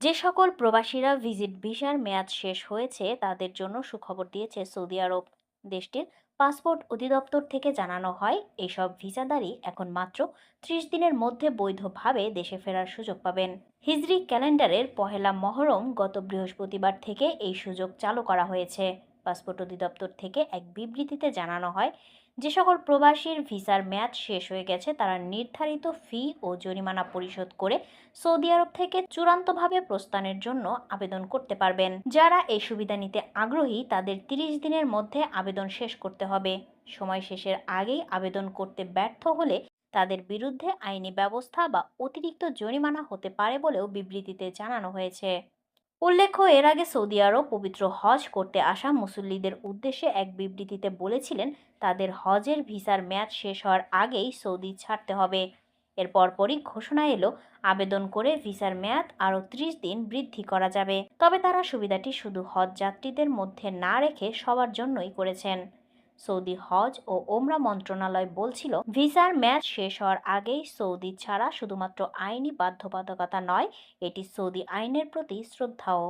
যে সকল প্রবাসীরা ভিজিট ভিসার মেয়াদ শেষ হয়েছে তাদের জন্য সুখবর দিয়েছে সৌদি আরব। দেশটির পাসপোর্ট অধিদপ্তর থেকে জানানো হয়, এসব ভিসাধারী এখন মাত্র 30 দিনের মধ্যে বৈধভাবে দেশে ফেরার সুযোগ পাবেন। হিজরি ক্যালেন্ডারের পহেলা মহরম গত বৃহস্পতিবার থেকে এই সুযোগ চালু করা হয়েছে। পাসপোর্ট অধিদপ্তর থেকে এক বিবৃতিতে জানানো হয়, যে সকল প্রবাসীর ভিসার মেয়াদ শেষ হয়ে গেছে তারা নির্ধারিত ফি ও জরিমানা পরিশোধ করে সৌদি আরব থেকে চূড়ান্তভাবে প্রস্থানের জন্য আবেদন করতে পারবেন। যারা এই সুবিধা নিতে আগ্রহী তাদের 30 দিনের মধ্যে আবেদন শেষ করতে হবে। সময় শেষের আগেই আবেদন করতে ব্যর্থ হলে তাদের বিরুদ্ধে আইনি ব্যবস্থা বা অতিরিক্ত জরিমানা হতে পারে বলেও বিবৃতিতে জানানো হয়েছে। উল্লেখ্য, এর আগে সৌদি আরব পবিত্র হজ করতে আসা মুসল্লিদের উদ্দেশ্যে এক বিবৃতিতে বলেছিলেন তাদের হজের ভিসার মেয়াদ শেষ হওয়ার আগেই সৌদি ছাড়তে হবে। এর পরপরই ঘোষণা এলো আবেদন করে ভিসার মেয়াদ আরও 30 দিন বৃদ্ধি করা যাবে। তবে তারা সুবিধাটি শুধু হজ যাত্রীদের মধ্যে না রেখে সবার জন্যই করেছেন। সৌদি হজ ও ওমরা মন্ত্রণালয় বলছিল, ভিসার মেয়াদ শেষ হওয়ার আগেই সৌদি ছাড়া শুধুমাত্র আইনি বাধ্যবাধকতা নয়, এটি সৌদি আইনের প্রতি শ্রদ্ধাও।